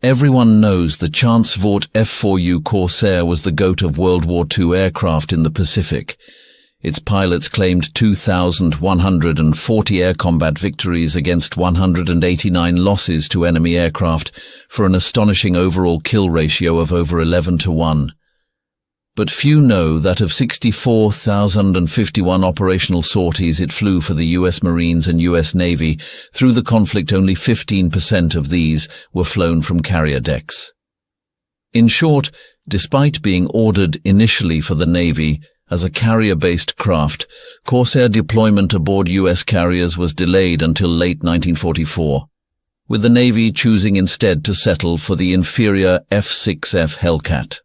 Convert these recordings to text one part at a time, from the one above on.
Everyone knows the Chance Vought F4U Corsair was the GOAT of World War II aircraft in the Pacific. Its pilots claimed 2,140 air combat victories against 189 losses to enemy aircraft for an astonishing overall kill ratio of over 11-1. But few know that of 64,051 operational sorties it flew for the U.S. Marines and U.S. Navy, through the conflict only 15% of these were flown from carrier decks. In short, despite being ordered initially for the Navy as a carrier-based craft, Corsair deployment aboard U.S. carriers was delayed until late 1944, with the Navy choosing instead to settle for the inferior F-6F Hellcat.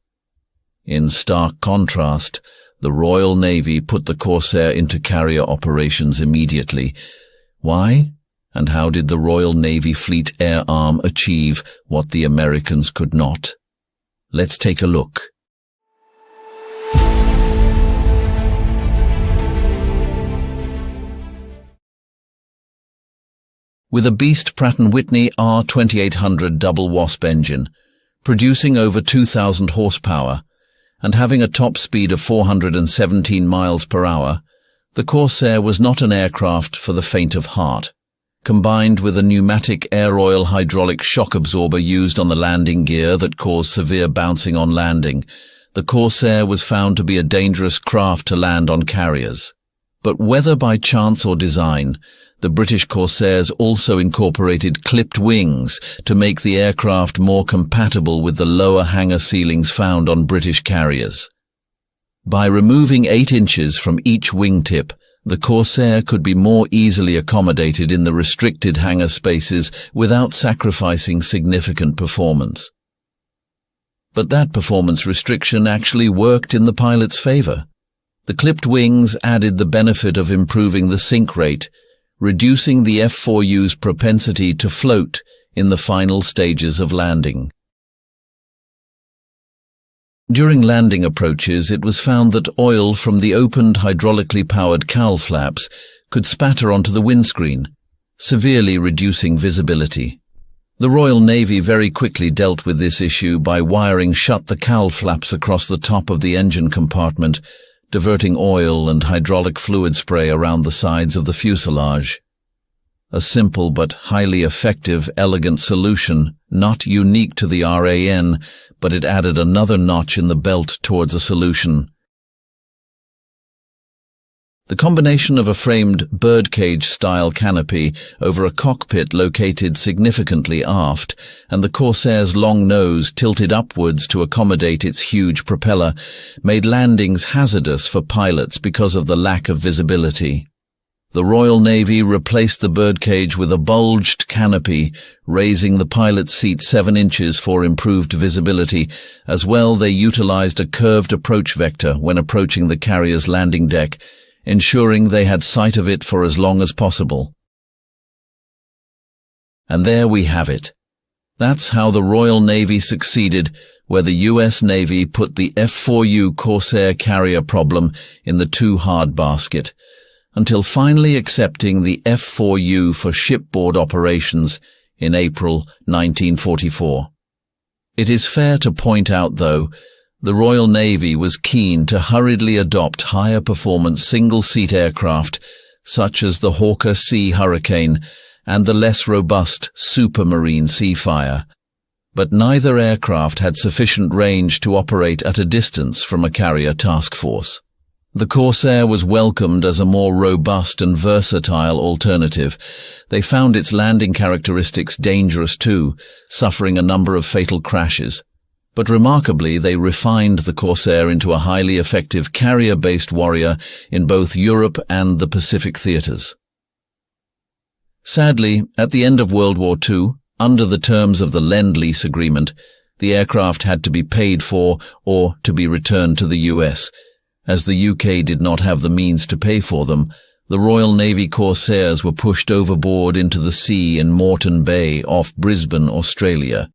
In stark contrast, the Royal Navy put the Corsair into carrier operations immediately. Why? And how did the Royal Navy Fleet Air Arm achieve what the Americans could not? Let's take a look. With a beast Pratt & Whitney R2800 double Wasp engine, producing over 2,000 horsepower, and having a top speed of 417 miles per hour, the Corsair was not an aircraft for the faint of heart. Combined with a pneumatic air oil hydraulic shock absorber used on the landing gear that caused severe bouncing on landing, the Corsair was found to be a dangerous craft to land on carriers. But whether by chance or design, the British Corsairs also incorporated clipped wings to make the aircraft more compatible with the lower hangar ceilings found on British carriers. By removing 8 inches from each wingtip, the Corsair could be more easily accommodated in the restricted hangar spaces without sacrificing significant performance. But that performance restriction actually worked in the pilot's favor. The clipped wings added the benefit of improving the sink rate, reducing the F4U's propensity to float in the final stages of landing. During landing approaches, it was found that oil from the opened hydraulically powered cowl flaps could spatter onto the windscreen, severely reducing visibility. The Royal Navy very quickly dealt with this issue by wiring shut the cowl flaps across the top of the engine compartment, diverting oil and hydraulic fluid spray around the sides of the fuselage. A simple but highly effective, elegant solution, not unique to the RAN, but it added another notch in the belt towards a solution. The combination of a framed birdcage-style canopy over a cockpit located significantly aft, and the Corsair's long nose tilted upwards to accommodate its huge propeller, made landings hazardous for pilots because of the lack of visibility. The Royal Navy replaced the birdcage with a bulged canopy, raising the pilot's seat 7 inches for improved visibility. As well, they utilized a curved approach vector when approaching the carrier's landing deck, ensuring they had sight of it for as long as possible. And there we have it. That's how the Royal Navy succeeded, where the U.S. Navy put the F4U Corsair carrier problem in the too hard basket, until finally accepting the F4U for shipboard operations in April 1944. It is fair to point out, though, the Royal Navy was keen to hurriedly adopt higher performance single-seat aircraft such as the Hawker Sea Hurricane and the less robust Supermarine Seafire, but neither aircraft had sufficient range to operate at a distance from a carrier task force. The Corsair was welcomed as a more robust and versatile alternative. They found its landing characteristics dangerous too, suffering a number of fatal crashes. But remarkably, they refined the Corsair into a highly effective carrier-based warrior in both Europe and the Pacific theaters. Sadly, at the end of World War II, under the terms of the Lend-Lease Agreement, the aircraft had to be paid for or to be returned to the US. As the UK did not have the means to pay for them, the Royal Navy Corsairs were pushed overboard into the sea in Moreton Bay off Brisbane, Australia.